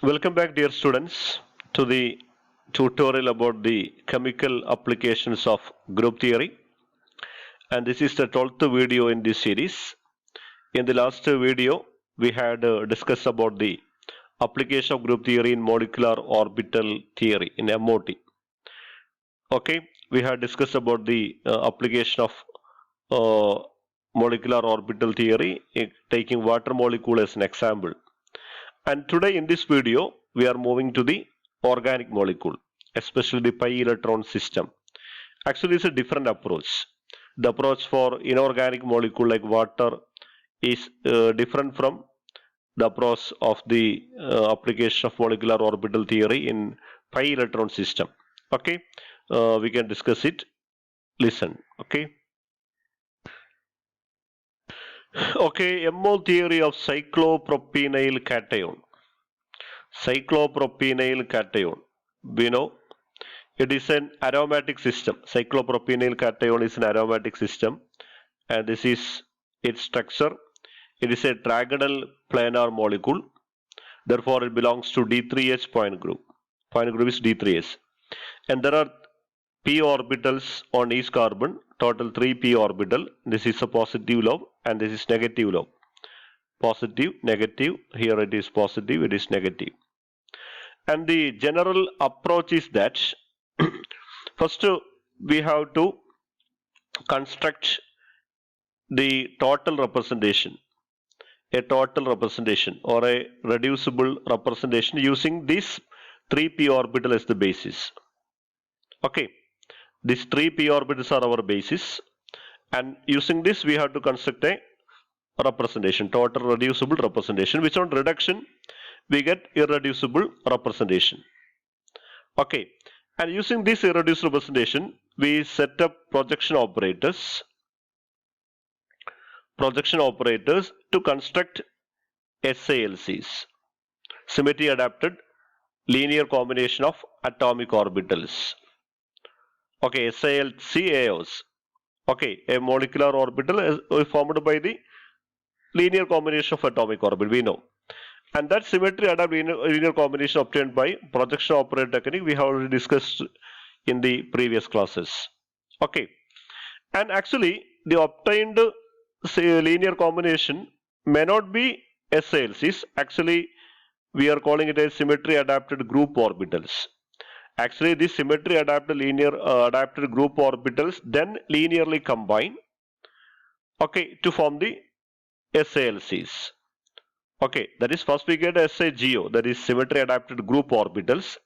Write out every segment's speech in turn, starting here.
Welcome back, dear students, to the tutorial about the chemical applications of group theory. And this is the 12th video in this series. In the last video, we had discussed about the application of group theory in molecular orbital theory in MOT. Okay, we had discussed about the application of molecular orbital theory, taking water molecule as an example. And today in this video, we are moving to the organic molecule, especially the pi electron system. Actually, it's a different approach. The approach for inorganic molecule like water is different from the approach of the application of molecular orbital theory in pi electron system. Okay, we can discuss it. Listen. Okay. Okay, MO theory of cyclopropenyl cation. Cyclopropenyl cation. We know it is an aromatic system. Cyclopropenyl cation is an aromatic system, and this is its structure. It is a trigonal planar molecule. Therefore, it belongs to D3H point group. Point group is D3H. And there are p orbitals on each carbon, total 3 p orbital. This is a positive lobe and this is negative lobe. Positive, negative, here it is positive, it is negative. And the general approach is that first we have to construct the total representation, a total representation or a reducible representation using this 3p orbital as the basis. Okay. These 3p orbitals are our basis, and using this we have to construct a representation, total reducible representation, which on reduction we get irreducible representation. Okay, and using this irreducible representation we set up projection operators to construct SALCs, symmetry adapted linear combination of atomic orbitals. Okay, SALCAOs. Okay, a molecular orbital is formed by the linear combination of atomic orbital, we know. And that symmetry adapted linear combination obtained by projection operator technique we have already discussed in the previous classes. Okay, and actually the obtained linear combination may not be SALCs. Actually, we are calling it as symmetry adapted group orbitals. Actually, these symmetry adapted linear adapted group orbitals then linearly combine, okay, to form the SALCs. Okay, that is first we get SAGO, that is symmetry adapted group orbitals.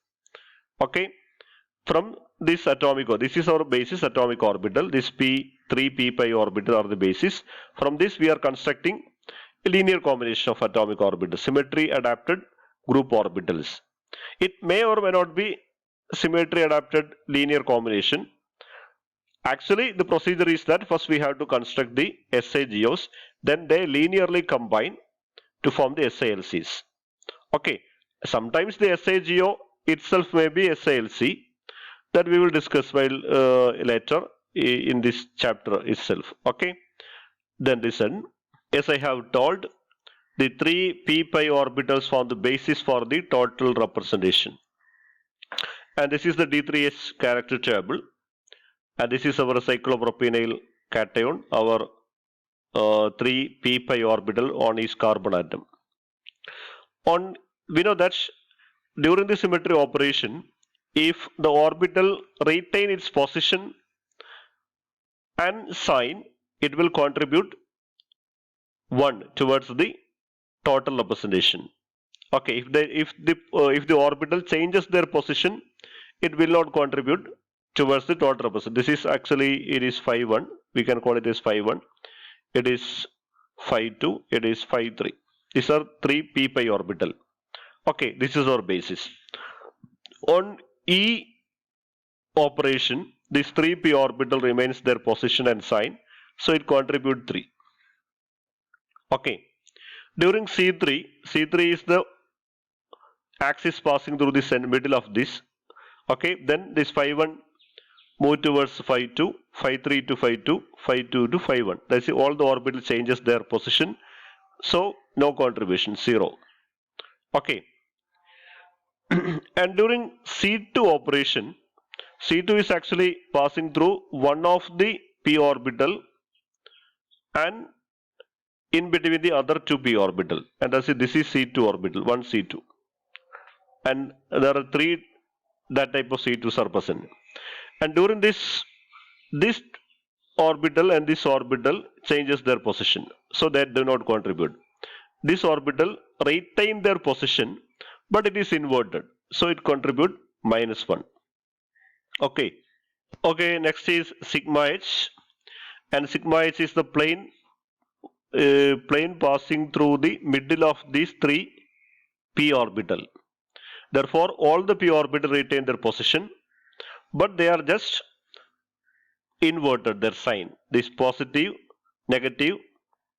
Okay, from this atomic, this is our basis atomic orbital. This p3p pi orbital are the basis. From this we are constructing a linear combination of atomic orbitals, symmetry adapted group orbitals. It may or may not be symmetry adapted linear combination. Actually, the procedure is that first we have to construct the SAGOs, then they linearly combine to form the SALCs. Okay, sometimes the SAGO itself may be SALC, that we will discuss while later in this chapter itself. Okay, then listen, as I have told, the 3 p pi orbitals form the basis for the total representation. And this is the D3H character table, and this is our cyclopropenyl cation, our 3 p pi orbital on each carbon atom. We know that during the symmetry operation, if the orbital retain its position and sign, it will contribute 1 towards the total representation. Okay, if the orbital changes their position, it will not contribute towards the total representation. This is actually, it is phi 1. We can call it as phi 1. It is phi 2. It is phi 3. These are 3 p pi orbital. Okay, this is our basis. On E operation, this 3 p orbital remains their position and sign, so it contributes 3. Okay, during C3 is the axis passing through the middle of this. Okay, then this phi 1 move towards phi 2, phi 3 to phi 2, phi 2 to phi 1. That's all the orbital changes their position. So no contribution, 0. Okay. And during C2 operation, C2 is actually passing through one of the p orbital and in between the other two p orbital, and that's it. This is C2 orbital, one C2, and there are three that type of C2s are present. And during this orbital and this orbital changes their position, so that do not contribute. This orbital retain their position, but it is inverted, so it contribute -1. Okay. Okay, next is sigma h, and sigma h is the plane passing through the middle of these three p orbital. Therefore, all the p orbital retain their position, but they are just inverted their sign. This positive, negative,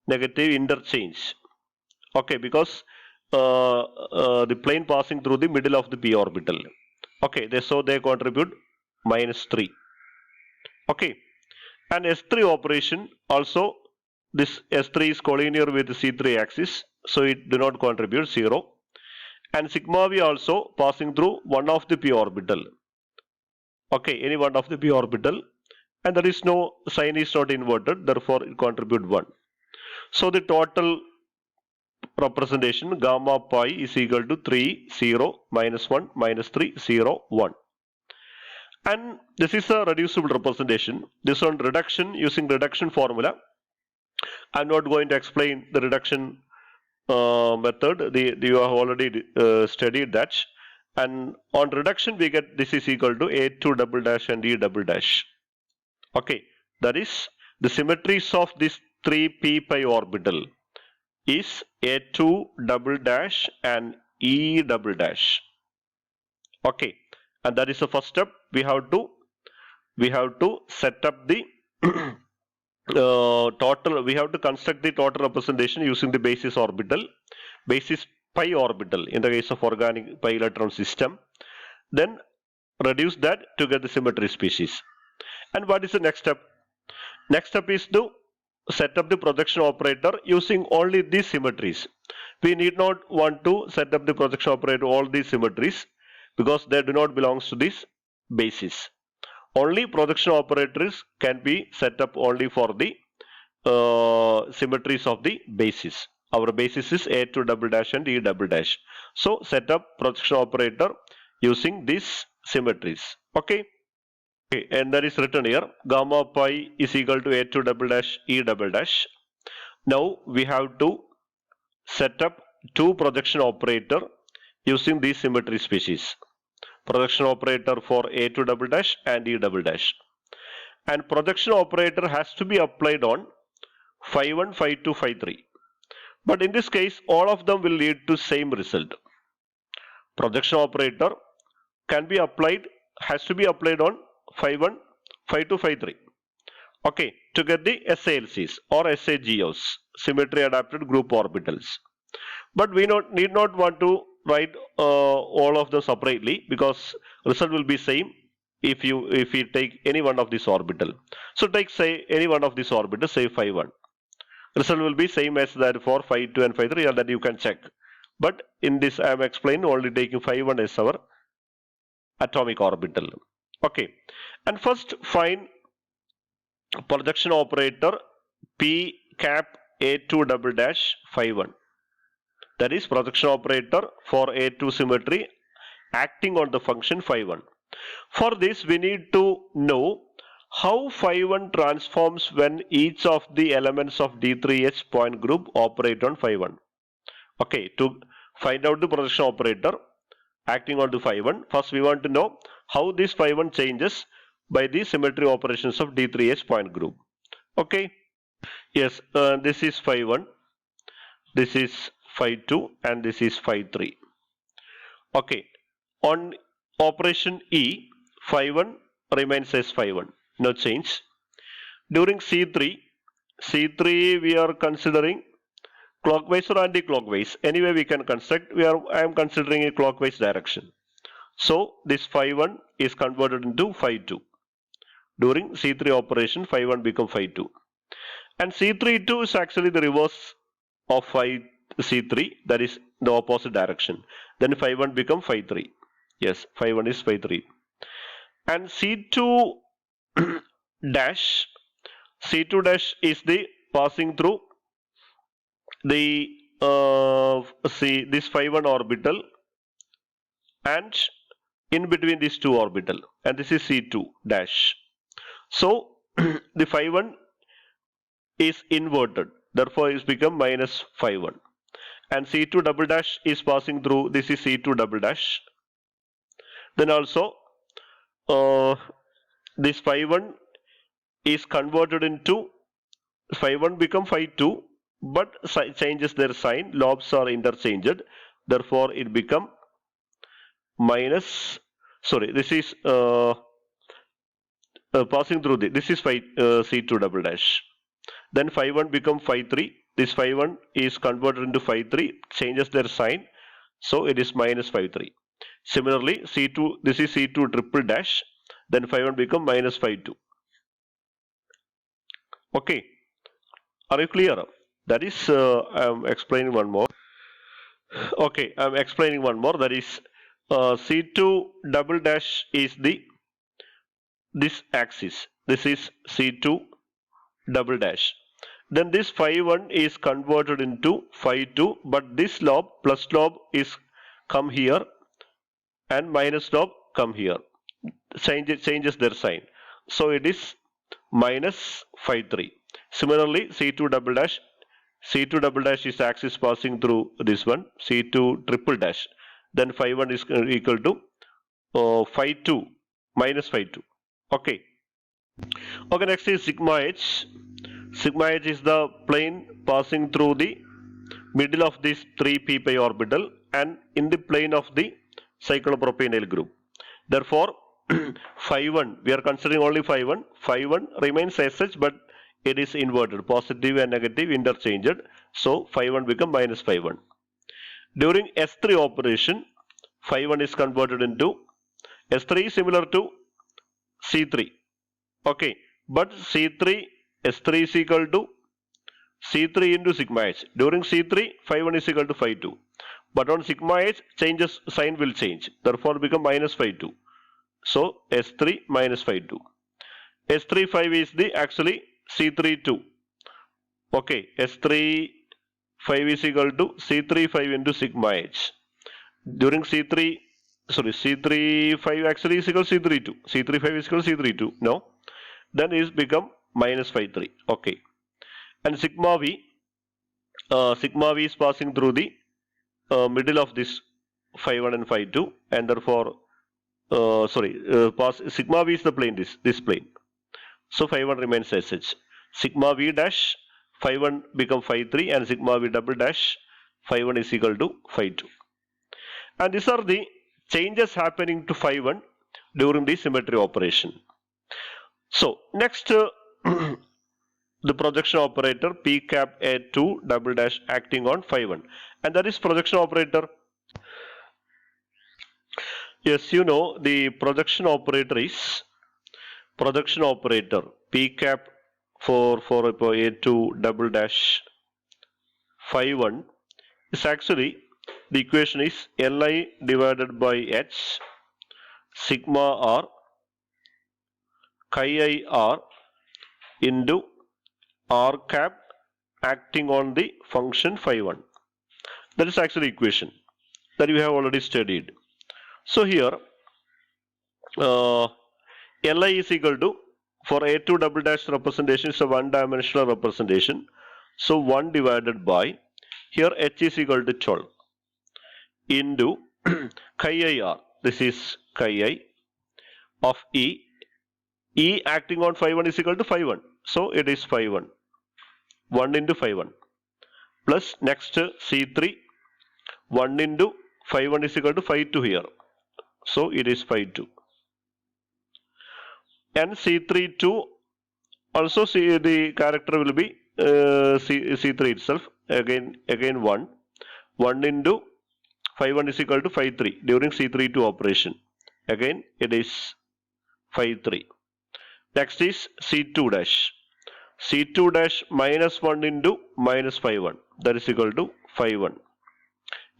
negative interchange. Okay, because the plane passing through the middle of the p orbital. Okay, so they contribute -3. Okay, and S3 operation also, this S3 is collinear with the C3 axis, so it do not contribute 0. And sigma v also passing through one of the p orbital. Okay, any one of the p orbital, and there is no sign is not inverted, therefore it contribute 1. So the total representation gamma pi is equal to 3, 0, -1, -3, 0, 1. And this is a reducible representation. This one reduction using reduction formula. I'm not going to explain the reduction method. You have already studied that. And on reduction we get this is equal to A2 double dash and E double dash. Okay, that is the symmetries of this 3p pi orbital is A2 double dash and E double dash. Okay, and that is the first step. We have to set up the total. We have to construct the total representation using the basis orbital, basis pi orbital in the case of organic pi electron system. Then reduce that to get the symmetry species. And what is the next step? Next step is to set up the projection operator using only these symmetries. We need not want to set up the projection operator all these symmetries because they do not belong to this basis. Only projection operators can be set up only for the symmetries of the basis. Our basis is A2 double dash and E double dash. So set up projection operator using these symmetries. Okay. Okay, and that is written here. Gamma pi is equal to A2 double dash E double dash. Now we have to set up two projection operator using these symmetry species. Projection operator for A2 double dash and E double dash. And projection operator has to be applied on phi 1, phi 2, phi 3. But in this case, all of them will lead to same result. Projection operator can be applied, has to be applied on phi 1, phi 2, phi 3. Okay, to get the SALCs or SAGOs, symmetry adapted group orbitals. But we need not want to write all of them separately because result will be same if you take any one of this orbital. So take say any one of these orbitals, say phi 1. Result will be same as that for phi 2 and phi 3, and that you can check. But in this I am explaining only taking phi 1 as our atomic orbital. Okay, and first find projection operator P cap A2 double dash phi 1. That is projection operator for A2 symmetry acting on the function phi 1. For this we need to know how phi 1 transforms when each of the elements of D3H point group operate on phi 1. Okay, to find out the projection operator acting on the phi 1, first we want to know how this phi 1 changes by the symmetry operations of D3H point group. Okay, yes, this is phi 1, this is phi 2, and this is phi 3. Okay, on operation E, phi 1 remains as phi 1, no change. During C3 we are considering clockwise or anti-clockwise. Anyway we can construct, I am considering a clockwise direction. So this phi 1 is converted into phi 2. During C3 operation, phi 1 becomes phi 2. And C32 is actually the reverse of phi C3, that is the opposite direction. Then phi 1 becomes phi 3. Yes, phi 1 is phi 3. And C2 dash, C2 dash is the passing through the this phi 1 orbital and in between these two orbital, and this is C2 dash. So the phi 1 is inverted, therefore it's become minus phi 1. And C2 double dash is passing through, this is C2 double dash. Then also this phi 1 is converted into phi 1 become phi 2, but changes their sign, lobes are interchanged, therefore it become minus, sorry, this is passing through this is phi C2 double dash. Then phi 1 become phi 3, this phi 1 is converted into phi 3, changes their sign, so it is minus phi 3. Similarly, C2, this is C2 triple dash, then phi 1 become minus phi 2. Okay, are you clear? That is, I'm explaining one more. Okay, I'm explaining one more. That is, C2 double dash is this axis. This is C2 double dash. Then this phi 1 is converted into phi 2, but this lobe plus lobe is come here and minus lobe come here. Changes their sign. So it is minus phi 3. Similarly, C2 double dash. C2 double dash is axis passing through this one, C2 triple dash. Then phi 1 is equal to phi 2 minus phi 2. Okay. Okay, next is sigma h. Sigma h is the plane passing through the middle of this 3p pi orbital and in the plane of the cyclopropenyl group. Therefore, phi 1, we are considering only phi 1. Phi 1 remains as such, but it is inverted, positive and negative interchanged. So phi 1 become minus phi 1. During S3 operation, phi 1 is converted into S3 is similar to C3. Okay, but C3, S3 is equal to C3 into sigma h. During C3, phi 1 is equal to phi 2. But on sigma h, changes sign will change. Therefore, become minus phi 2. So S3 minus phi 2. S3 5 is the actually C3 2. Okay, S3 5 is equal to C3 5 into sigma h. During C3, sorry, C3 5 actually is equal to C3 2. C3 5 is equal to C3 2. No. Then is become minus phi 3. Okay. And sigma V is passing through the middle of this phi 1 and phi 2, and therefore, sigma V is the plane, this plane. So phi 1 remains as such. Sigma V dash, phi 1 become phi 3, and sigma V double dash, phi 1 is equal to phi 2. And these are the changes happening to phi 1 during the symmetry operation. So next, the projection operator P cap A2 double dash acting on phi 1, and that is projection operator. Yes, you know the projection operator is projection operator P cap for A2 double dash phi 1 is actually, the equation is Li divided by H sigma R chi I R into R cap acting on the function phi 1. That is actually equation that you have already studied. So here Li is equal to, for A2 double dash representation is a one-dimensional representation. So 1 divided by, here H is equal to 12 into chi I R. This is chi I of E. E acting on phi 1 is equal to phi 1. So it is phi 1. 1 into phi 1 plus next C3, 1 into phi 1 is equal to phi 2 here. So it is phi 2. And C3 2 also, see the character will be C3 itself, again 1. 1 into phi 1 is equal to phi 3 during C3 2 operation. Again it is phi 3. Next is C2 dash. C2 dash minus 1 into minus phi 1, that is equal to phi 1.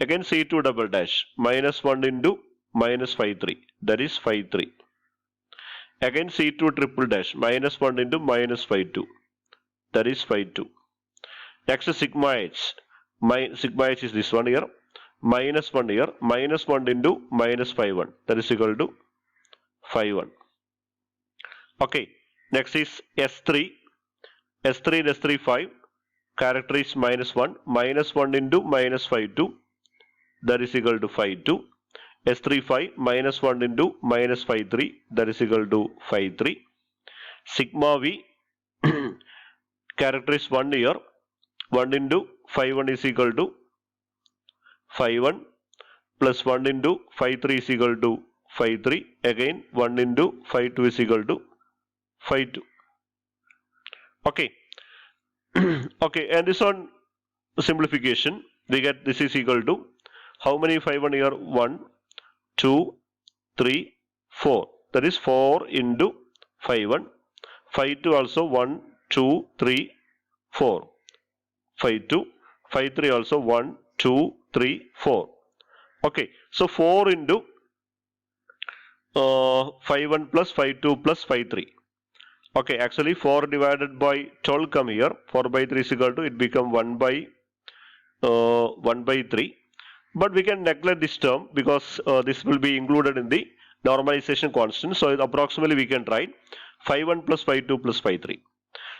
Again C2 double dash minus 1 into minus phi 3, that is phi 3. Again C2 triple dash, minus 1 into minus phi 2, that is phi 2. Next sigma h, sigma h is this one here, minus 1 here, minus 1 into minus phi 1, that is equal to phi 1. Okay, next is S3, S3 and S3 5, character is minus 1, minus 1 into minus phi 2, that is equal to phi 2. S3 5 minus 1 into minus phi 3, that is equal to phi 3. Sigma V, character is 1 here, 1 into phi 1 is equal to phi 1, plus 1 into phi 3 is equal to phi 3, again 1 into phi 2 is equal to phi 2. Okay. Okay, and this one simplification, we get this is equal to, how many phi 1 here? 1, 2, 3, 4. That is 4 into phi 1. Phi 2 also 1, 2, 3, 4. Phi 2. Phi 3 also 1, 2, 3, 4. Okay, so 4 into phi 1 plus phi 2 plus phi 3. Okay, actually 4 divided by 12 come here. 4 by 3 is equal to, it become 1 by 3. But we can neglect this term because this will be included in the normalization constant. So approximately we can write phi 1 plus phi 2 plus phi 3.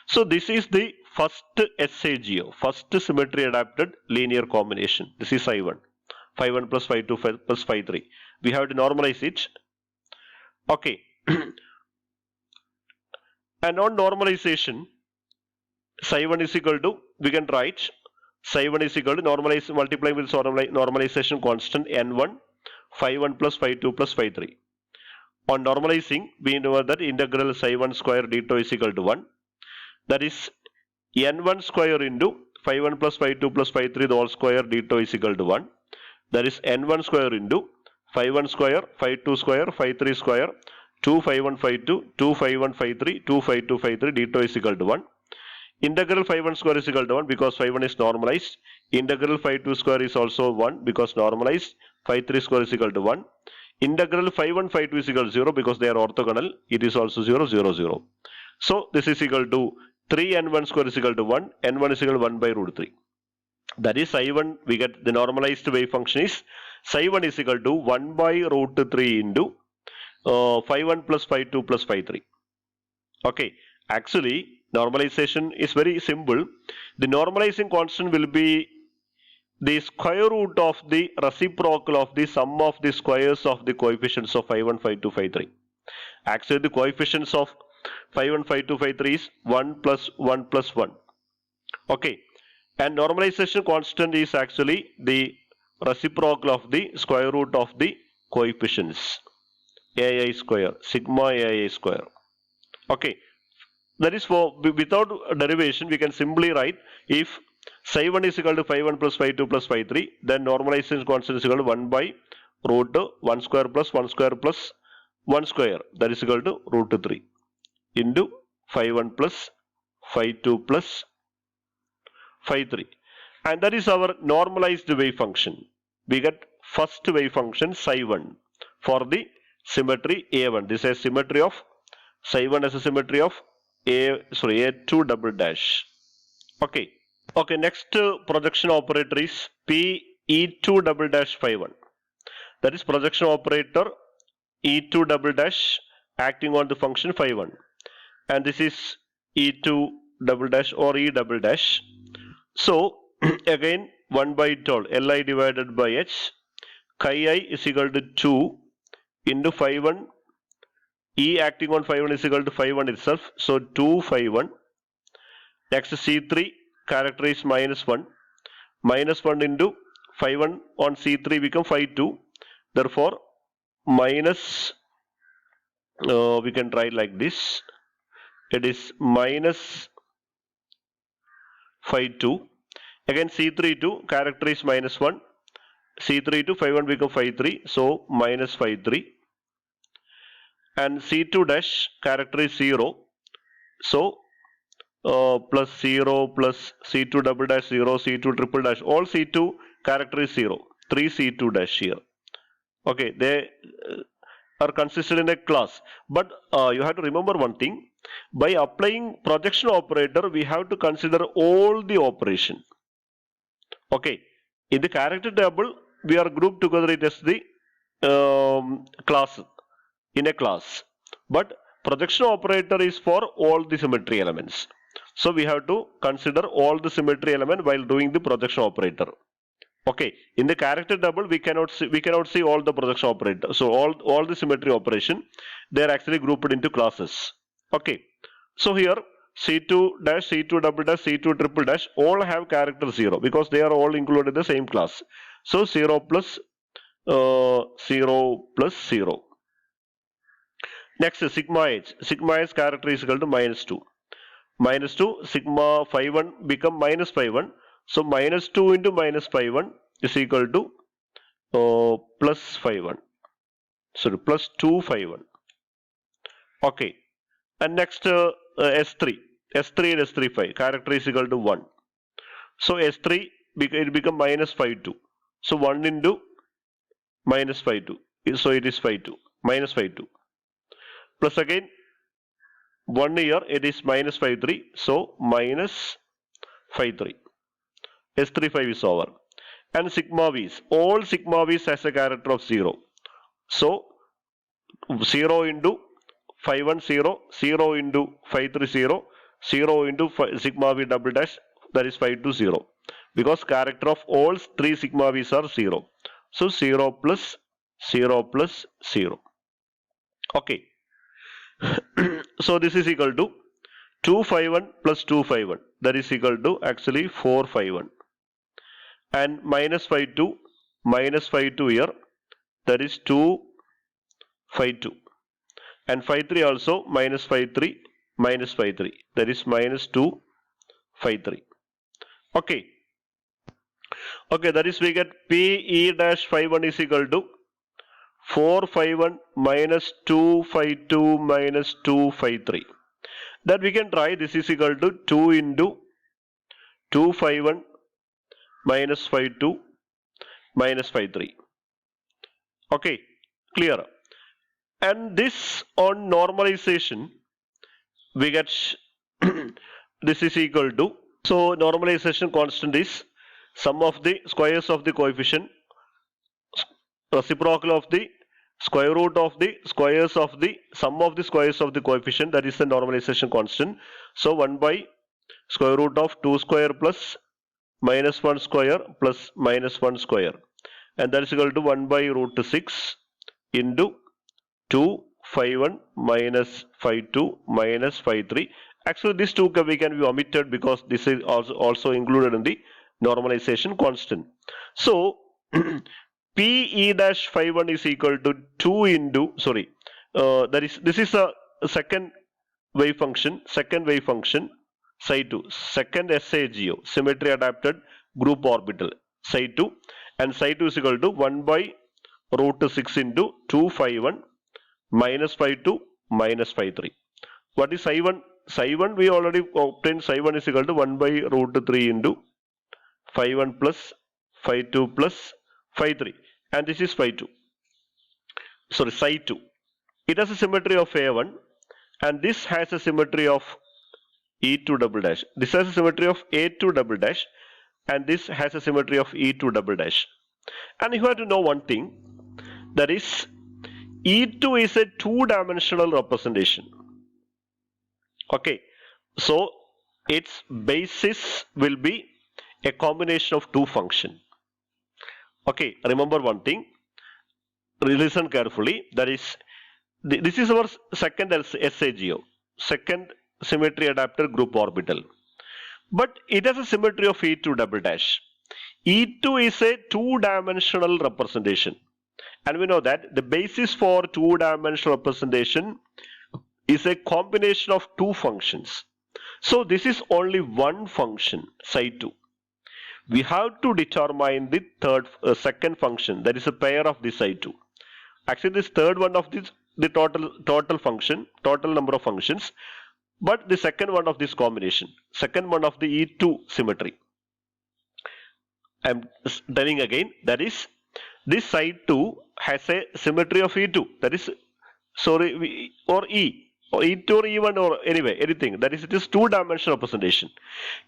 So this is the first SAGO, first symmetry adapted linear combination. This is phi 1. Phi 1 plus phi 2 plus phi 3. We have to normalize it. Okay. And on normalization, psi 1 is equal to, we can write psi 1 is equal to normalize, multiplying with normalization constant n1, phi 1 plus phi 2 plus phi 3. On normalizing, we know that integral psi 1 square d tau is equal to 1. That is n1 square into phi 1 plus phi 2 plus phi 3 the whole square d tau is equal to 1. That is n1 square into phi 1 square, phi 2 square, phi 3 square, 2 phi 1 phi 2, 2 phi 1 phi 3, 2 phi 2 phi 3 d tau is equal to 1. Integral phi 1 square is equal to 1 because phi 1 is normalized. Integral phi 2 square is also 1 because normalized. Phi 3 square is equal to 1. Integral phi 1 phi 2 is equal to 0 because they are orthogonal. It is also 0, 0, 0. So this is equal to 3n1 square is equal to 1. n1 is equal to 1 by root 3. That is psi 1, we get the normalized wave function is psi 1 is equal to 1 by root 3 into phi 1 plus phi 2 plus phi 3. Okay, actually normalization is very simple. The normalizing constant will be the square root of the reciprocal of the sum of the squares of the coefficients of phi 1, phi 2, phi 3. Actually the coefficients of phi 1, phi 2, phi 3 is 1 plus 1 plus 1. Okay, and normalization constant is actually the reciprocal of the square root of the coefficients ai square, sigma ai square. Okay, that is for, without derivation we can simply write if psi 1 is equal to phi 1 plus phi 2 plus phi 3, then normalization constant is equal to 1 by root 1 square plus 1 square plus 1 square, that is equal to root 3 into phi 1 plus phi 2 plus phi 3. And that is our normalized wave function. We get first wave function psi 1 for the symmetry A1. This is a symmetry of psi 1 as a symmetry of A2 double dash. Okay. Okay, next projection operator is PE2 double dash phi 1. That is projection operator E2 double dash acting on the function phi 1. And this is E2 double dash or E double dash. So again 1 by 12 Li divided by H, chi I is equal to 2 into phi 1. E acting on phi 1 is equal to phi 1 itself. So 2 phi 1. Next C3 character is minus 1. Minus 1 into phi 1 on C3 become phi 2. Therefore minus, we can write like this. It is minus phi 2. Again C3 2 character is minus 1. C3 to phi 1 become phi 3. So minus phi 3. And C2 dash character is 0. So plus 0 plus C2 double dash 0, C2 triple dash, all C2 character is 0. 3 C2 dash here. Okay, they are consisted in a class. But you have to remember one thing. By applying projection operator, we have to consider all the operation. Okay, in the character table, we are grouped together it as the class in a class. But projection operator is for all the symmetry elements. So we have to consider all the symmetry element while doing the projection operator. Okay, in the character table we cannot see all the projection operator. So all the symmetry operation they are actually grouped into classes. Okay, so here C2 dash, C2 double dash, C2 triple dash all have character 0 because they are all included in the same class. So 0 plus 0 plus 0. Next sigma h. Sigma h character is equal to minus 2. Minus 2 sigma phi 1 become minus phi 1. So minus 2 into minus phi 1 is equal to plus phi 1. Sorry, plus 2 phi 1. Okay. And next S3. S3 and S3 phi character is equal to 1. So S3 it become minus phi 2. So 1 into minus phi 2. So it is phi 2. Minus phi 2. Plus again 1 here it is minus phi 3. So minus phi 3. S3 phi is over. And sigma v's. All sigma v's has a character of 0. So 0 into phi 1 0, 0 into phi 3 0, 0 into sigma v double dash, that is phi 2 0. Because character of all 3 sigma v's are 0. So 0 plus 0 plus 0. Okay. So this is equal to 2 phi 1 plus 2 phi 1. That is equal to actually 4 phi 1. And minus phi 2 here, that is 2 phi 2. And phi 3 also minus phi 3 minus phi 3, that is minus 2 phi 3. Okay. Okay, that is we get P E dash phi 1 is equal to 4 phi 1 minus 2 phi 2 minus 2 phi 3. That we can try, this is equal to 2 into 2 phi 1 minus phi 2 minus phi 3. Okay, clear. And this on normalization we get this is equal to, so normalization constant is sum of the squares of the coefficient reciprocal of the square root of the squares of the sum of the squares of the coefficient, that is the normalization constant. So 1 by square root of 2 square plus minus 1 square plus minus 1 square, and that is equal to 1 by root 6 into 2 phi 1 minus phi 2 minus phi 3. Actually this 2 can be omitted because this is also included in the normalization constant. So P E dash phi 1 is equal to 2 into, sorry, this is a second wave function psi 2, second SAGO, symmetry adapted group orbital psi 2, and psi 2 is equal to 1 by root 6 into 2 phi 1 minus phi 2 minus phi 3. What is psi 1? Psi 1 we already obtained, psi 1 is equal to 1 by root 3 into phi 1 plus phi 2 plus phi 3, and this is phi 2. Sorry, psi 2. It has a symmetry of A1, and this has a symmetry of E2 double dash. This has a symmetry of A2 double dash, and this has a symmetry of E2 double dash. And you have to know one thing, that is E2 is a two-dimensional representation. Okay, so its basis will be a combination of two functions. Okay, remember one thing, listen carefully, that is this is our second SAGO, second symmetry adapted group orbital, but it has a symmetry of E2 double dash. E2 is a two-dimensional representation, and we know that the basis for two-dimensional representation is a combination of two functions. So this is only one function, psi 2. We have to determine the second function, that is a pair of this psi 2. Actually this third one of this, the total function, total number of functions, but the second one of this combination, second one of the E2 symmetry. I am telling again, that is this psi 2 has a symmetry of E2, that is, sorry, or E, or E2 or E1 or anyway, anything. That is, it is two-dimensional representation.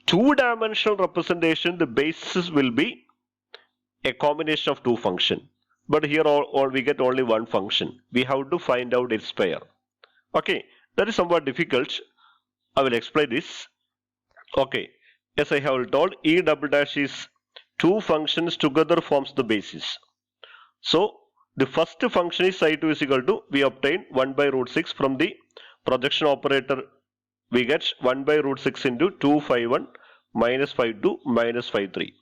Two-dimensional representation, the basis will be a combination of two functions. But here all we get only one function. We have to find out its pair. Okay, that is somewhat difficult. I will explain this. Okay, as I have told, E double dash is two functions together forms the basis. So the first function is psi2 is equal to, we obtain 1 by root 6 from the projection operator. We get 1 by root 6 into 251 minus 52 minus 53.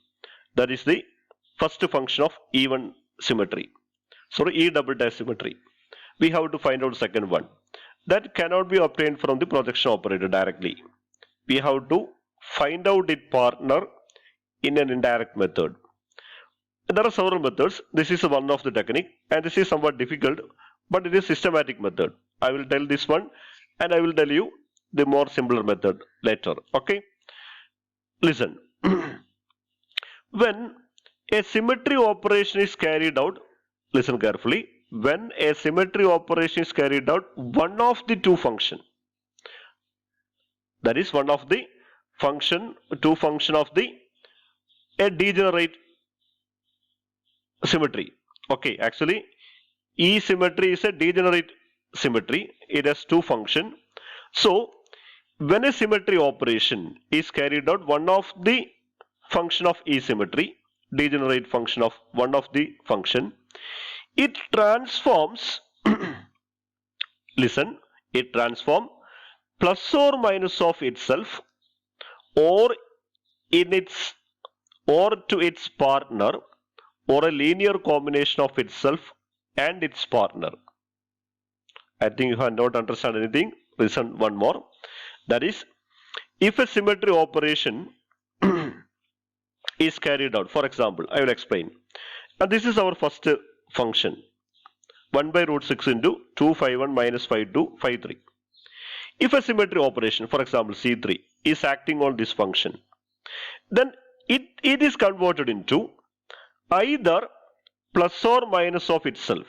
That is the first function of E1 symmetry. Sorry, E double dash symmetry. We have to find out second one. That cannot be obtained from the projection operator directly. We have to find out its partner in an indirect method. There are several methods. This is one of the technique, and this is somewhat difficult, but it is systematic method. I will tell this one, and I will tell you the more simpler method later. Okay? Listen. When a symmetry operation is carried out, listen carefully. When a symmetry operation is carried out, one of the two function, that is one of the function, two function of the a degenerate symmetry. Okay, actually E symmetry is a degenerate symmetry. It has two function. So when a symmetry operation is carried out, one of the function of E symmetry, degenerate function of one of the function, it transforms listen, it transforms plus or minus of itself or in its or to its partner or a linear combination of itself and its partner. I think you have not understand anything. Listen one more. That is, if a symmetry operation is carried out, for example, I will explain. And this is our first function. 1 by root 6 into 251 minus 52, 53. If a symmetry operation, for example C3, is acting on this function, then it is converted into either plus or minus of itself.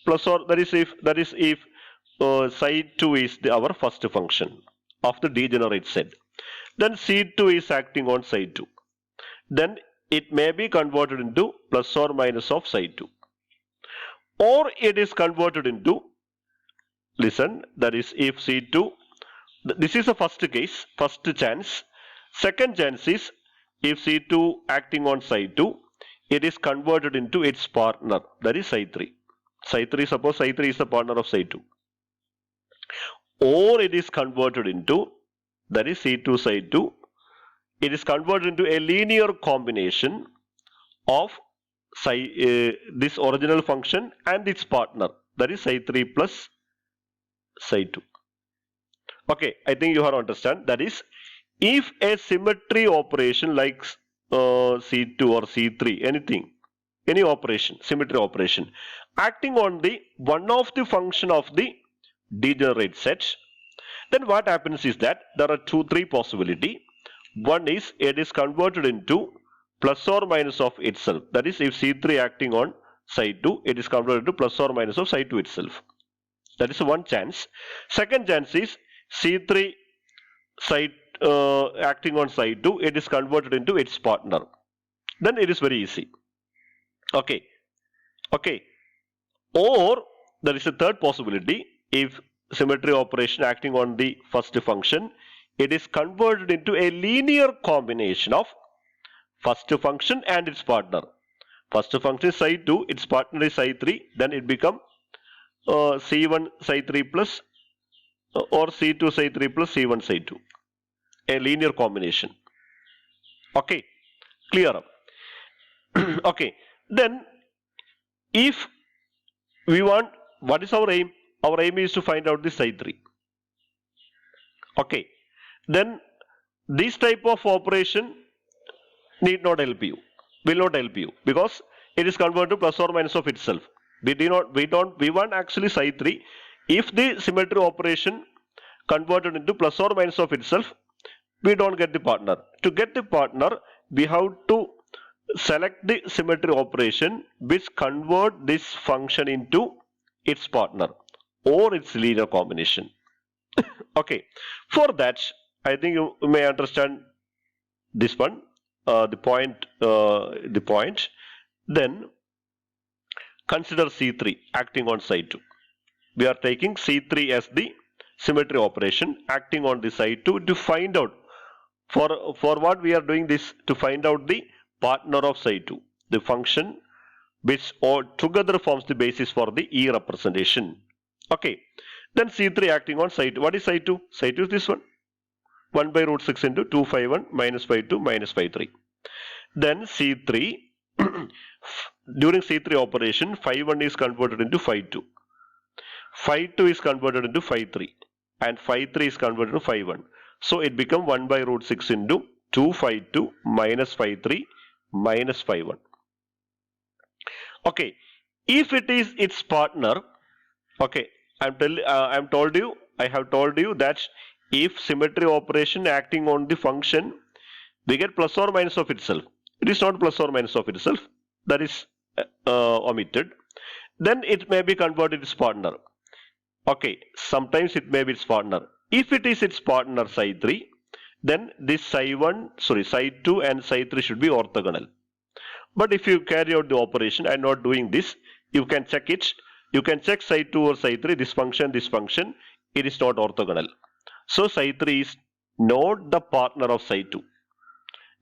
Plus or, that is if psi 2 is our first function of the degenerate set. Then C2 is acting on psi 2. Then it may be converted into plus or minus of psi 2. Or it is converted into, listen, that is if C2, this is the first case, first chance. Second chance is if C2 acting on psi 2, it is converted into its partner, that is psi 3. Psi 3, suppose psi 3 is the partner of psi 2. Or it is converted into, that is C2 psi 2, it is converted into a linear combination of this original function and its partner, that is psi 3 plus psi 2. Okay, I think you have to understand. That is, if a symmetry operation like C2 or C3, anything, any operation, symmetry operation, acting on the one of the function of the degenerate set, then what happens is that there are three possibility. One is it is converted into plus or minus of itself. That is, if C3 acting on psi 2, it is converted to plus or minus of psi 2 itself. That is one chance. Second chance is C3 acting on psi 2, it is converted into its partner. Then it is very easy. Okay. Okay. Or there is a third possibility. If symmetry operation acting on the first function, it is converted into a linear combination of first function and its partner. First function is psi 2, its partner is psi 3, then it becomes C1 psi 3 plus or C2 psi 3 plus C1 psi 2. A linear combination. Okay, clear up. Okay, then if we want, what is our aim? Our aim is to find out the psi 3. Okay, then this type of operation need not help you, will not help you, because it is converted to plus or minus of itself. We want actually psi 3. If the symmetry operation converted into plus or minus of itself, we don't get the partner. To get the partner, we have to select the symmetry operation which convert this function into its partner or its linear combination. Okay, for that I think you may understand this one, the point. Then consider C3 acting on side 2. We are taking C3 as the symmetry operation acting on the side 2 to find out, for what we are doing this, to find out the partner of side 2, the function which all together forms the basis for the E representation. Okay, then C3 acting on side 2. What is side 2? Side 2 is this one, 1 by root 6 into 251 minus 52 minus 53. Then C3 during C3 operation, 51 is converted into 52. 52 is converted into 53 and 53 is converted to 51. So it becomes 1 by root 6 into 252 minus 53 minus 51. Okay, if it is its partner, okay, I have told you that if symmetry operation acting on the function, we get plus or minus of itself. It is not plus or minus of itself, that is omitted. Then it may be converted its partner. Okay, sometimes it may be its partner. If it is its partner psi 3, then this psi 2 and psi 3 should be orthogonal. But if you carry out the operation, I am not doing this, you can check it. You can check psi 2 or psi 3, this function, it is not orthogonal. So psi 3 is not the partner of psi 2.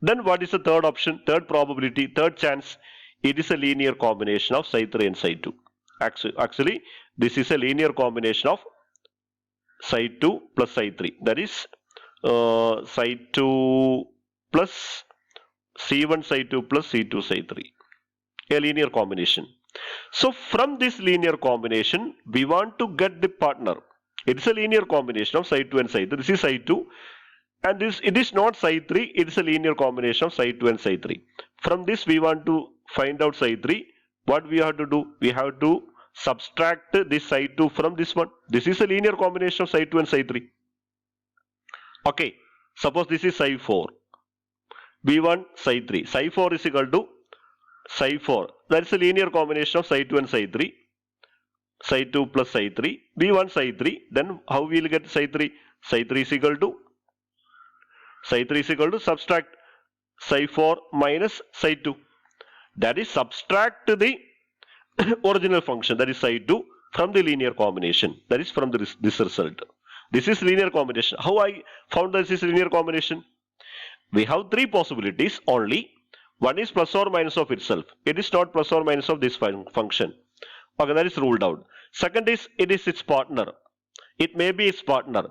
Then what is the third option, third probability, third chance? It is a linear combination of psi 3 and psi 2. Actually, this is a linear combination of psi 2 plus psi 3. That is psi 2 plus C1 psi 2 plus C2 psi 3. A linear combination. So from this linear combination, we want to get the partner. It is a linear combination of psi 2 and psi 3. This is psi 2. And it is not psi 3, it is a linear combination of psi 2 and psi 3. From this we want to find out psi 3. What we have to do? We have to subtract this psi 2 from this one. This is a linear combination of psi 2 and psi 3. Okay, suppose this is psi 4. V1 psi 3. Psi 4 is equal to psi 4. That is a linear combination of psi 2 and psi 3. Psi 2 plus psi 3. V1 psi 3. Then how we will get psi 3? Psi 3 is equal to subtract psi 4 minus psi 2. That is subtract the original function, that is psi 2, from the linear combination. That is from this result. This is linear combination. How I found this is linear combination? We have three possibilities only. One is plus or minus of itself. It is not plus or minus of this function. Okay, that is ruled out. Second is it is its partner. It may be its partner.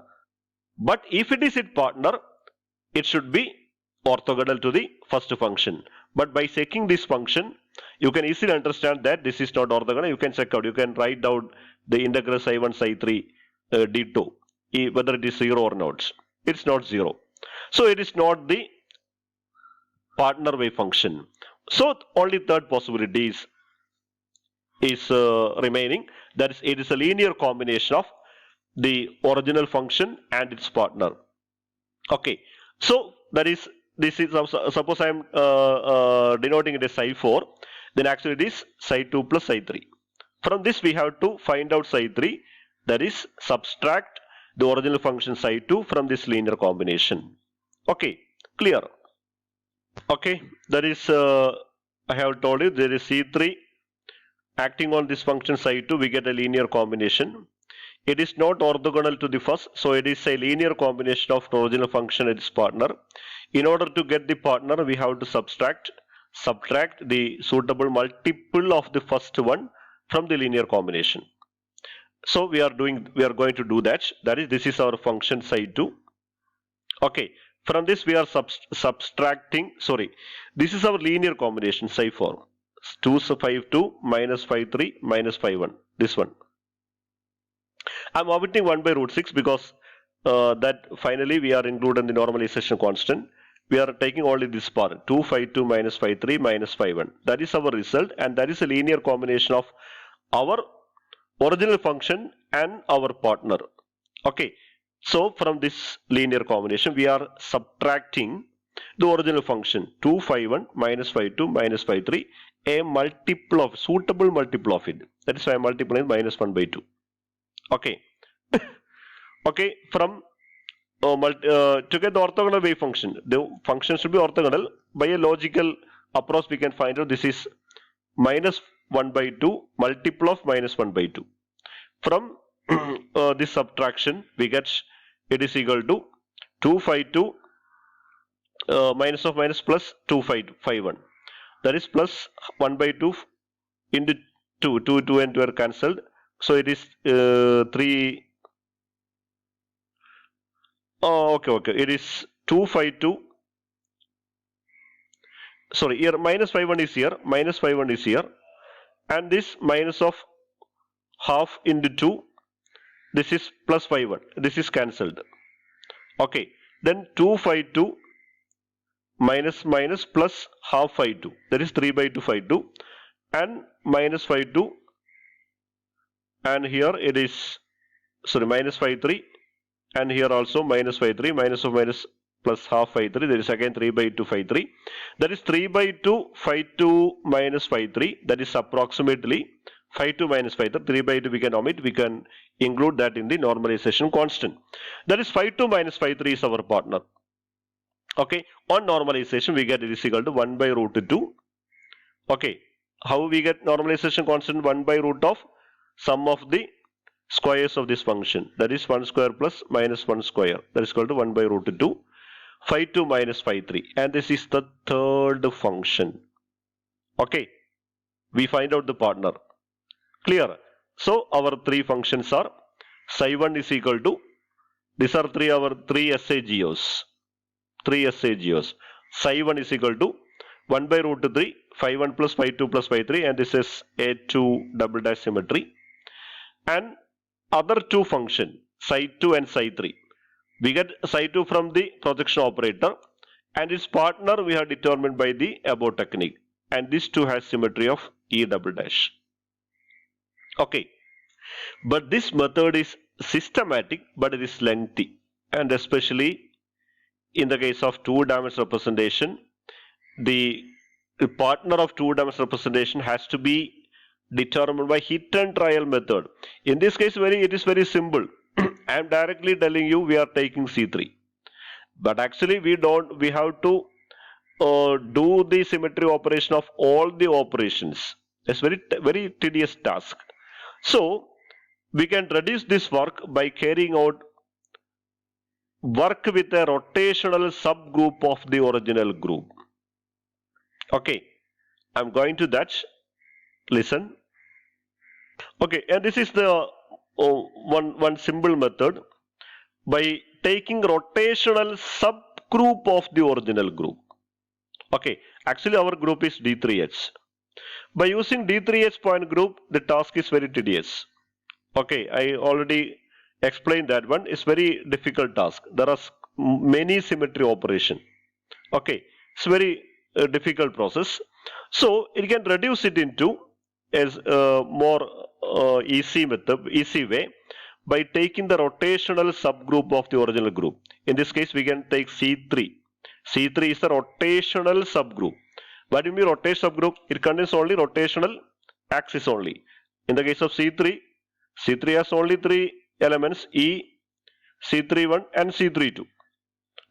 But if it is its partner, it should be orthogonal to the first function. But by checking this function, you can easily understand that this is not orthogonal. You can check out. You can write down the integral psi 1 psi 3 d2, whether it is 0 or not. It's not 0. So it is not the partner wave function. So only third possibility is remaining. That is, it is a linear combination of the original function and its partner. Okay. So that is, this is, suppose I am denoting it as psi 4, then actually it is psi 2 plus psi 3. From this we have to find out psi 3, that is subtract the original function psi 2 from this linear combination. Okay, clear? Okay, that is, I have told you there is C3 acting on this function psi 2, we get a linear combination. It is not orthogonal to the first, so it is a linear combination of the original function and its partner. In order to get the partner, we have to subtract the suitable multiple of the first one from the linear combination. So we are going to do that. That is, this is our function psi 2. Okay, from this we are subtracting, this is our linear combination psi 4. 2 5 2 minus 5 3 minus 5 1. This one. I am omitting 1 by root 6 because that finally we are included in the normalization constant. We are taking only this part, 2 5 2 minus 5 3 minus 5 1. That is our result, and that is a linear combination of our original function and our partner. Okay, so from this linear combination we are subtracting the original function 2, 5, 1, minus 5, 2, minus 5, 3, a multiple of, suitable multiple of it. That is why I am multiplying minus 1 by 2. Okay. Okay, from to get the orthogonal wave function, the function should be orthogonal. By a logical approach, we can find out this is minus 1 by 2 multiple of minus 1 by 2. From this subtraction, we get it is equal to 2, 5, 2 minus of minus plus 2, 5, 5, 1. That is plus 1 by 2 into 2. 2, 2 and 2 are cancelled. So it is 3. Oh, okay. It is 2, 5, 2. Sorry, here minus 5, 1 is here. Minus 5, 1 is here. And this minus of half into 2. This is plus 5, 1. This is cancelled. Okay. Then 2, 5, 2 minus plus half 5, 2. That is 3 by 2, 5, 2. And minus 5, 2. And here it is, sorry, minus 5, 3. And here also minus 5, 3. Minus of minus plus half 5, 3. There is again 3 by 2, 5, 3. That is 3 by 2, 5, 2 minus 5, 3. That is approximately 5, 2 minus 5, 3. 3 by 2 we can omit. We can include that in the normalization constant. That is 5, 2 minus 5, 3 is our partner. Okay. On normalization, we get it is equal to 1 by root 2. Okay. How we get normalization constant? 1 by root of sum of the squares of this function. That is 1 square plus minus 1 square. That is equal to 1 by root 2. 5, 2 minus 5, 3. And this is the third function. Okay. We find out the partner. Clear? So our three functions are psi1 is equal to, these are our three SAGOs. Psi1 is equal to 1 by root 3, phi 1 plus phi 2 plus phi 3, and this is A2 double dash symmetry. And other two function, psi 2 and psi 3. We get psi 2 from the projection operator, and its partner we have determined by the above technique. And this two has symmetry of E double dash. Okay. But this method is systematic, but it is lengthy. And especially in the case of two-dimensional representation, the partner of two-dimensional representation has to be determined by hit and trial method. In this case, it is very simple. I am directly telling you we are taking C3. But actually we have to do the symmetry operation of all the operations. It's very tedious task. So we can reduce this work by carrying out work with a rotational subgroup of the original group. Okay, I'm going to that. Listen. Okay, and this is the one simple method by taking rotational subgroup of the original group. Okay, actually our group is D3H. By using D3H point group, the task is very tedious. Okay, I already explained that one. It's very difficult task. There are many symmetry operation. Okay, it's very difficult process. So it can reduce it into as more easy way by taking the rotational subgroup of the original group. In this case, we can take C3. C3 is the rotational subgroup. What do you mean rotational subgroup? It contains only rotational axis only. In the case of C3 has only three elements: E, C31 and C32.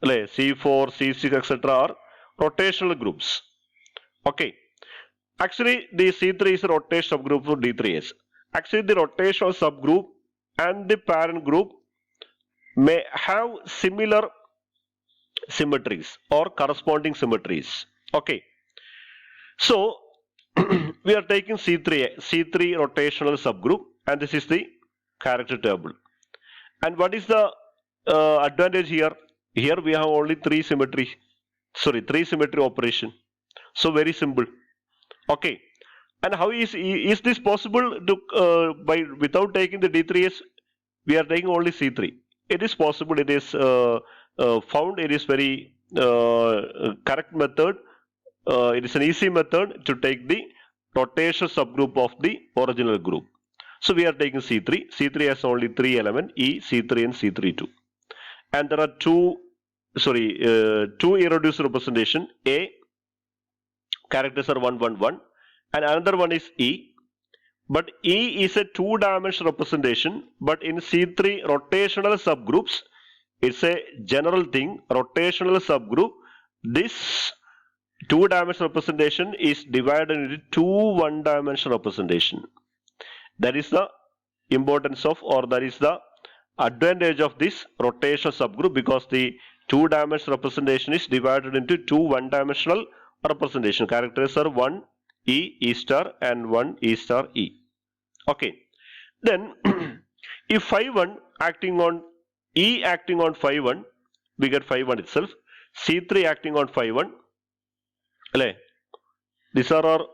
C4, C6, etc. are rotational groups. Okay. Actually, the C3 is a rotational subgroup for D3S. Actually, the rotational subgroup and the parent group may have similar symmetries or corresponding symmetries. Okay. So, we are taking C3 rotational subgroup, and this is the character table. And what is the advantage here? Here we have only three symmetry operation. So very simple. Okay. And how is this possible to without taking the D3S? We are taking only C3. It is possible. It is found. It is very correct method. It is an easy method to take the rotational subgroup of the original group. So we are taking C3. C3 has only three elements: E, C3 and C32. And there are two two irreducible representation. A characters are 1, 1, 1, and another one is E. But E is a two-dimensional representation, but in C3 rotational subgroups, it's a general thing, rotational subgroup. This two-dimensional representation is divided into two one-dimensional representation. That is the importance of, or that is the advantage of this rotational subgroup, because the two-dimensional representation is divided into two one-dimensional representation. Characters are 1 E, E star, and 1 E star E. Okay. Then if phi 1 acting on E acting on phi 1, we get phi 1 itself. C3 acting on phi 1. These are our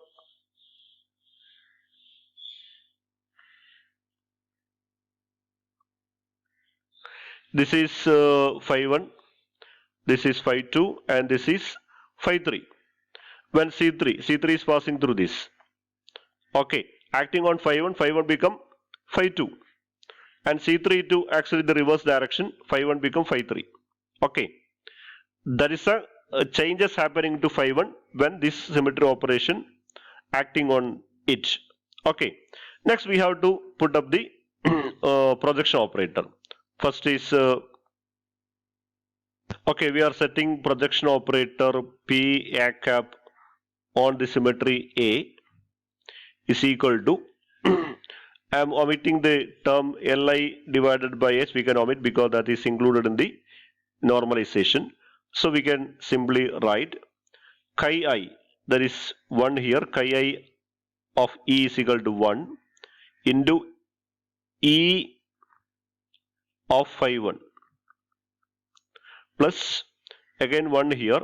this is phi 1, this is phi 2, and this is phi 3. When C3 is passing through this. Okay, acting on phi 1 become phi 2. And C3 to actually the reverse direction, phi 1 become phi 3. Okay, there is a changes happening to phi 1 when this symmetry operation acting on it. Okay, next we have to put up the projection operator. First is okay, we are setting projection operator P A cap on the symmetry A is equal to I am omitting the term Li divided by S, we can omit because that is included in the normalization. So we can simply write chi I, there is 1 here, chi I of E is equal to 1 into E of phi 1 plus again 1 here,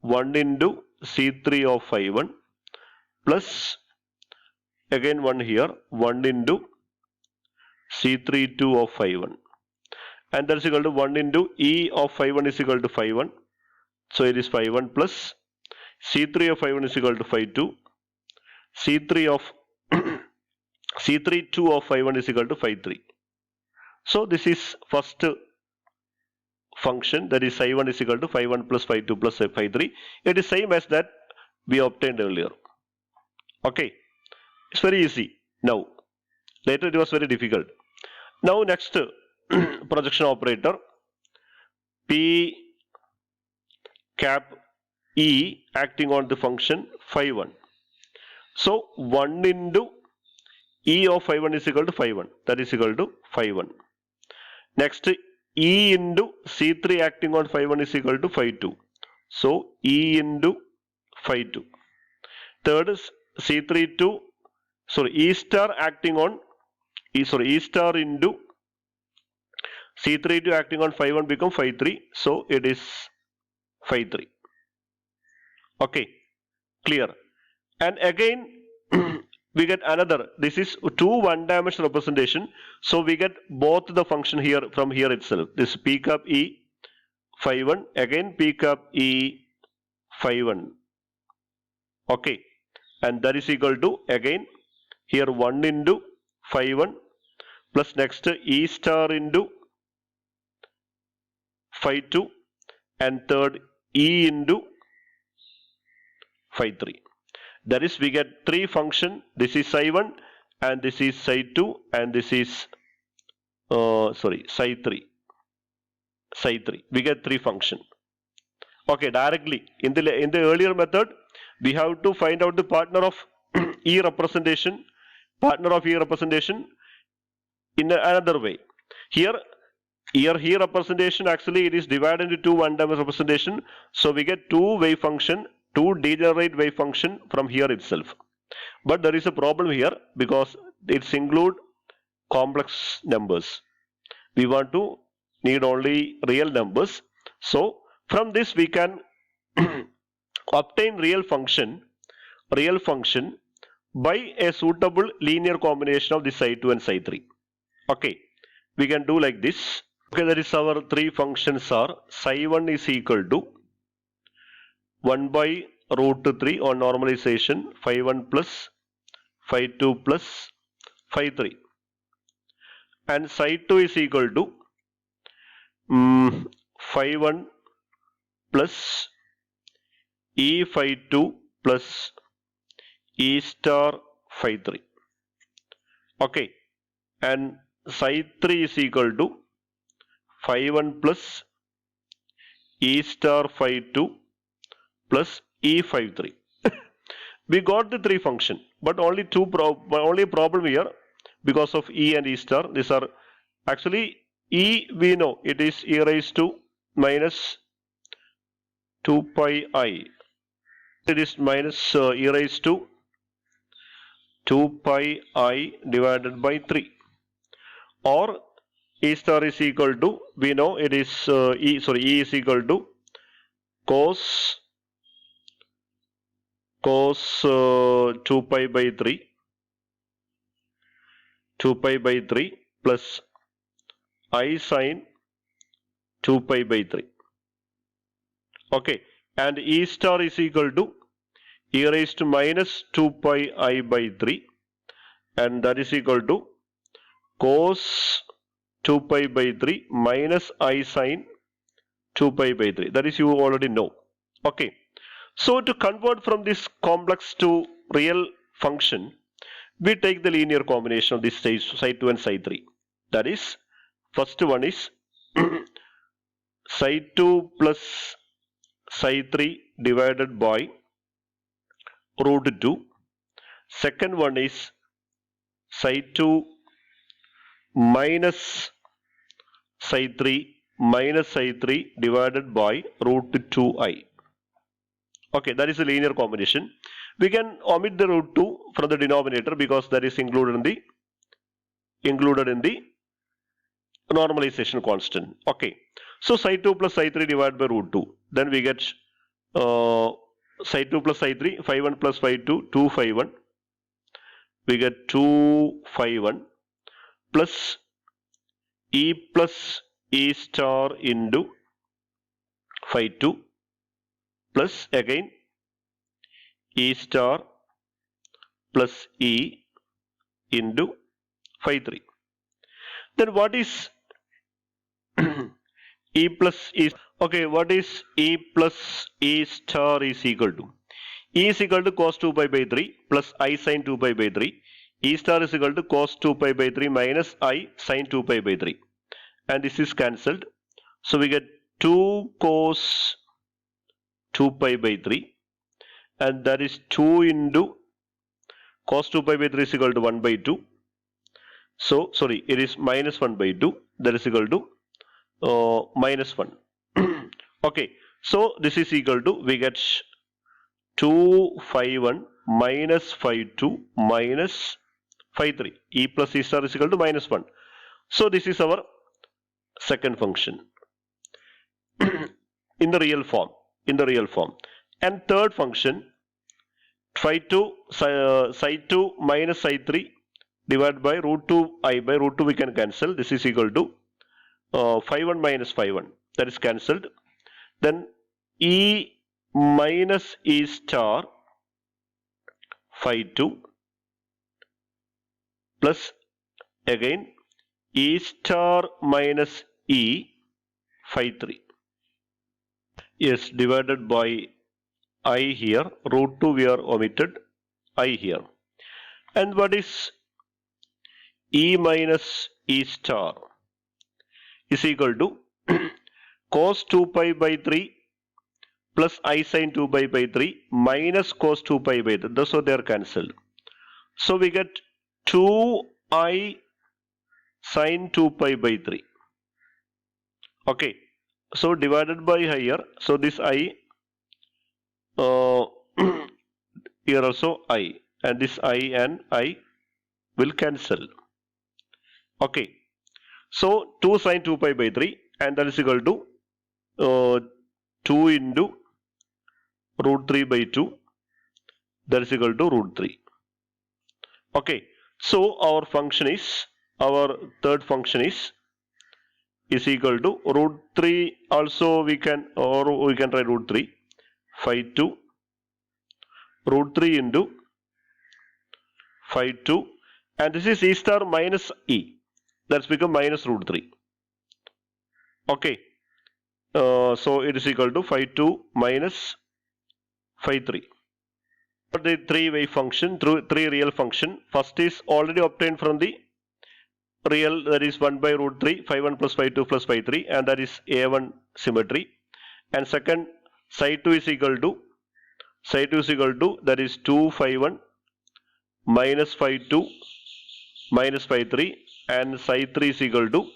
1 into C3 of phi 1 plus again 1 here, 1 into C32 of phi 1, and that is equal to 1 into E of phi 1 is equal to phi 1. So it is phi 1 plus C3 of phi 1 is equal to phi 2. C3 of C32 of phi 1 is equal to phi 3. So this is first function, that is psi 1 is equal to phi 1 plus phi 2 plus phi 3. It is same as that we obtained earlier. Okay, it's very easy now. Later it was very difficult. Now next projection operator P cap E acting on the function phi 1. So 1 into E of phi 1 is equal to phi 1, that is equal to phi 1. Next E into C3 acting on phi 1 is equal to phi 2. So E into phi 2. Third is C32, sorry, E star acting on E star into C32 acting on phi 1 become phi 3. So it is phi 3. Okay, clear. And again we get another, this is two one-dimensional representation. So we get both the function here from here itself. This P cap E phi 1, again P cap E phi 1. Okay, and that is equal to again here 1 into phi 1 plus next E star into phi 2 and third E into phi 3. That is, we get three function. This is psi 1 and this is psi 2 and this is psi 3. Psi 3. We get three function. Okay, directly in the earlier method, we have to find out the partner of E representation. Partner of E representation in another way. Here representation actually it is divided into two one-dimensional representation. So we get two wave function, two degenerate wave function from here itself. But there is a problem here because it's include complex numbers. We want to need only real numbers. So from this we can obtain real function by a suitable linear combination of the psi 2 and psi 3. Okay, we can do like this. Okay, that is our three functions are psi 1 is equal to 1 by root 3 on normalization phi 1 plus phi 2 plus phi 3, and psi 2 is equal to phi 1 plus E phi 2 plus E star phi 3. Okay, and psi 3 is equal to phi 1 plus E star phi 2 plus E phi 3. We got the three function, but only only problem here because of E and E star. These are actually E, we know it is e raised to minus 2 pi I. It is minus e raised to 2 pi I divided by 3, or E star is equal to, we know it is E is equal to cos 2 pi by 3 plus I sine 2 pi by 3. Okay, and E star is equal to e raised to minus 2 pi I by 3, and that is equal to cos 2 pi by 3 minus I sine 2 pi by 3. That is you already know. Okay, so to convert from this complex to real function, we take the linear combination of this psi 2 and psi 3. That is, first one is psi 2 plus psi 3 divided by root 2. Second one is psi 2 minus psi 3 divided by root 2i. Okay, that is a linear combination. We can omit the root 2 from the denominator because that is included in the normalization constant. Okay, so psi 2 plus psi 3 divided by root 2. Then we get psi 2 plus psi 3, phi 1 plus phi 2, 2 phi 1. We get 2 phi 1 plus E plus E star into phi 2 plus again E star plus E into phi 3. Then what is E plus E? Okay, what is E plus E star is equal to? E is equal to cos 2 pi by 3 plus I sin 2 pi by 3. E star is equal to cos 2 pi by 3 minus I sin 2 pi by 3. And this is cancelled. So we get 2 cos 2 pi by 3, and that is 2 into cos 2 pi by 3 is equal to 1 by 2. So, sorry, it is minus 1 by 2. That is equal to minus 1. Okay, so this is equal to, we get 2 phi 1 minus phi 2 minus phi 3. E plus E star is equal to minus 1. So this is our second function in the real form. And third function, psi 2 minus psi 3 divided by root 2 I by root 2 we can cancel. This is equal to phi 1 minus phi 1. That is cancelled. Then E minus E star phi 2 plus again E star minus E phi 3. Yes, divided by I here, root 2 we are omitted, I here. And what is E minus E star is equal to cos 2 pi by 3 plus I sin 2 pi by 3 minus cos 2 pi by 3. So they are cancelled. So we get 2I sin 2 pi by 3. Okay, so divided by here, so this I here also I, and this I and I will cancel. Okay, so 2 sin 2 pi by 3, and that is equal to 2 into root 3 by 2, that is equal to root 3. Okay, so our third function is equal to root 3. Also we can write root 3 phi 2 root 3 into phi 2, and this is E star minus E, that's become minus root 3. Okay, So it is equal to phi 2 minus phi 3. The three wave function through three real function. First is already obtained from the real, that is 1 by root 3 phi 1 plus phi 2 plus phi 3, and that is A1 symmetry. And second, psi 2 is equal to that is 2 phi 1 minus phi 2 minus phi 3, and psi 3 is equal to,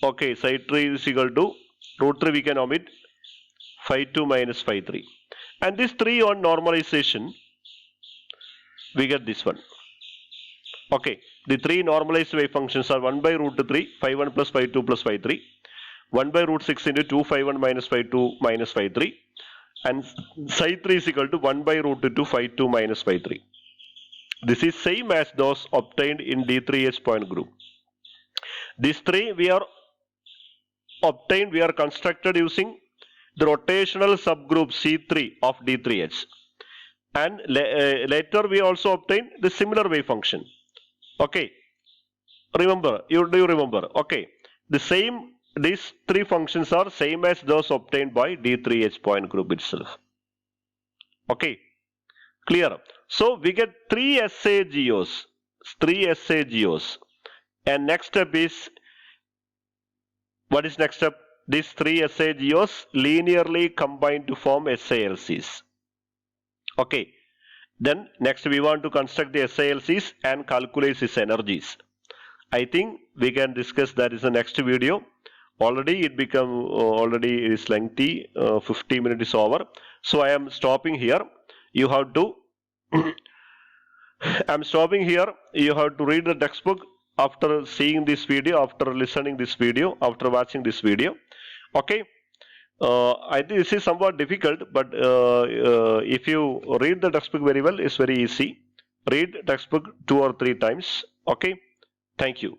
okay, psi 3 is equal to root 3 we can omit, phi 2 minus phi 3. And this 3 on normalization, we get this one. Okay, the three normalized wave functions are 1 by root 3 phi 1 plus phi 2 plus phi 3, 1 by root 6 into 2 phi 1 minus phi 2 minus phi 3, and psi 3 is equal to 1 by root 2 phi 2 minus phi 3. This is same as those obtained in D3H point group. These three we are constructed using the rotational subgroup C3 of D3H. And later we also obtain the similar wave function. Okay, remember, do you remember? Okay, these three functions are same as those obtained by D3H point group itself. Okay, clear? So we get three SAGOs, and next step is, what is next step? These three SAGOs linearly combine to form SALCs. Okay, then next we want to construct the SALCs and calculate its energies. I think we can discuss that in the next video. Already it is lengthy, 50 minutes over. So I am stopping here. You have to I'm stopping here. You have to read the textbook after seeing this video, after listening this video, after watching this video. Okay. I think this is somewhat difficult, but if you read the textbook very well, it's very easy. Read textbook 2 or 3 times. Okay. Thank you.